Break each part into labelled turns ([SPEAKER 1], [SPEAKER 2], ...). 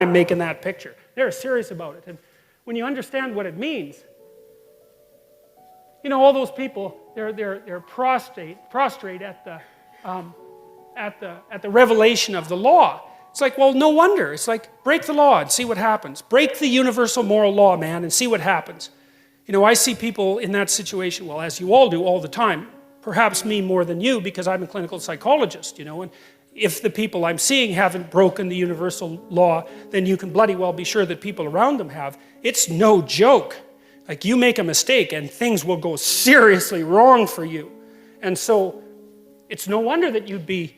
[SPEAKER 1] I'm making that picture. They're serious about it. And when you understand what it means, you know, all those people, they're prostrate at the revelation of the law. It's like, well, no wonder. It's like, break the law and see what happens. Break the universal moral law, man, and see what happens. You know, I see people in that situation, well, as you all do all the time, perhaps me more than you because I'm a clinical psychologist, you know, and if the people I'm seeing haven't broken the universal law, then you can bloody well be sure that people around them have. It's no joke. Like, you make a mistake and things will go seriously wrong for you. And so it's no wonder that you'd be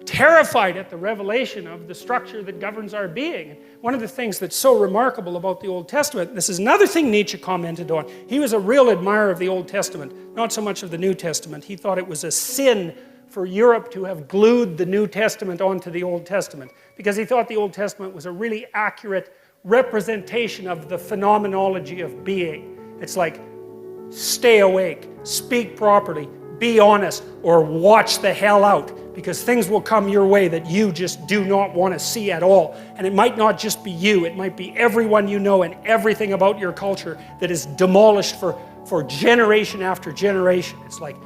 [SPEAKER 1] terrified at the revelation of the structure that governs our being. One of the things that's so remarkable about the Old Testament, this is another thing Nietzsche commented on. He was a real admirer of the Old Testament, not so much of the New Testament. He thought it was a sin for Europe to have glued the New Testament onto the Old Testament, because he thought the Old Testament was a really accurate representation of the phenomenology of being. It's like, stay awake, speak properly, be honest, or watch the hell out, because things will come your way that you just do not want to see at all. And it might not just be you, it might be everyone you know and everything about your culture that is demolished for generation after generation. It's like,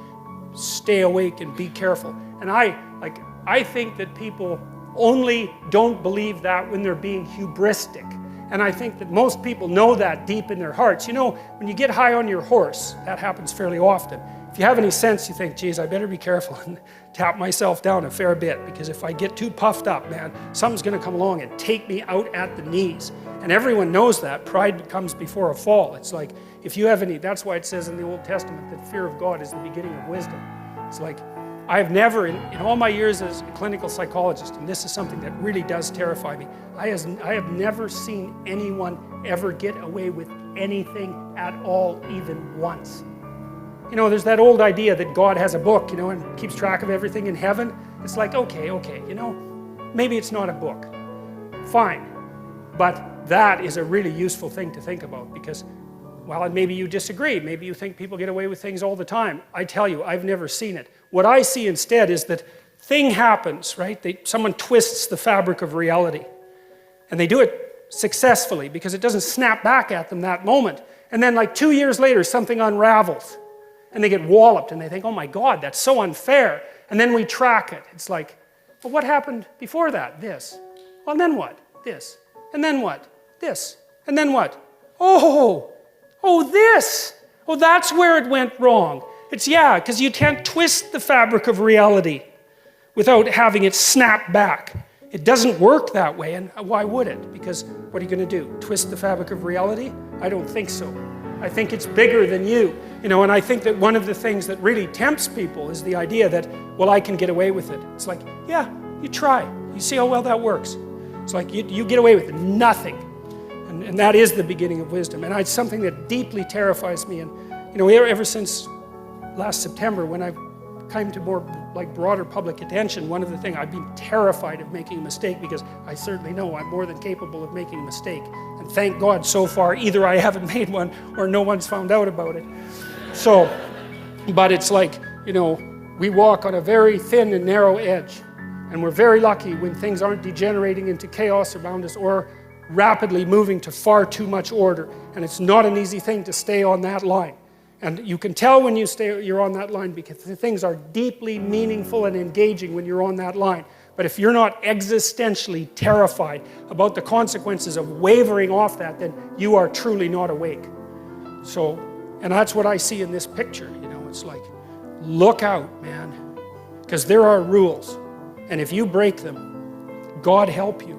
[SPEAKER 1] stay awake and be careful. And I think that people only don't believe that when they're being hubristic. And I think that most people know that deep in their hearts. You know, when you get high on your horse, that happens fairly often. If you have any sense, you think, geez, I better be careful and tap myself down a fair bit, because if I get too puffed up, man, something's going to come along and take me out at the knees. And everyone knows that. Pride comes before a fall. It's like, if you have any, that's why it says in the Old Testament that fear of God is the beginning of wisdom. It's like, I've never, in all my years as a clinical psychologist, and this is something that really does terrify me, I have never seen anyone ever get away with anything at all, even once. You know, there's that old idea that God has a book, you know, and keeps track of everything in heaven. It's like, okay, you know, maybe it's not a book. Fine. But that is a really useful thing to think about, because, well, and maybe you disagree. Maybe you think people get away with things all the time. I tell you, I've never seen it. What I see instead is that thing happens, right? Someone twists the fabric of reality. And they do it successfully because it doesn't snap back at them that moment. And then like 2 years later, something unravels. And they get walloped and they think, oh my God, that's so unfair. And then we track it. It's like, well, what happened before that? This. Well, and then what? This. And then what? This. And then what? Oh, this. Oh, that's where it went wrong. It's, yeah, because you can't twist the fabric of reality without having it snap back. It doesn't work that way, and why would it? Because what are you going to do? Twist the fabric of reality? I don't think so. I think it's bigger than you. You know, and I think that one of the things that really tempts people is the idea that, well, I can get away with it. It's like, yeah, you try. You see how well that works. It's like, you get away with nothing. And that is the beginning of wisdom. And it's something that deeply terrifies me. And, you know, ever since last September, when I came to more like broader public attention, one of the things, I've been terrified of making a mistake, because I certainly know I'm more than capable of making a mistake. And thank God so far, either I haven't made one or no one's found out about it. So, but it's like, you know, we walk on a very thin and narrow edge. And we're very lucky when things aren't degenerating into chaos around us or rapidly moving to far too much order. And it's not an easy thing to stay on that line. And you can tell when you're on that line, because things are deeply meaningful and engaging when you're on that line. But if you're not existentially terrified about the consequences of wavering off that, then you are truly not awake. So, and that's what I see in this picture, you know, it's like, look out, man, because there are rules. And if you break them, God help you.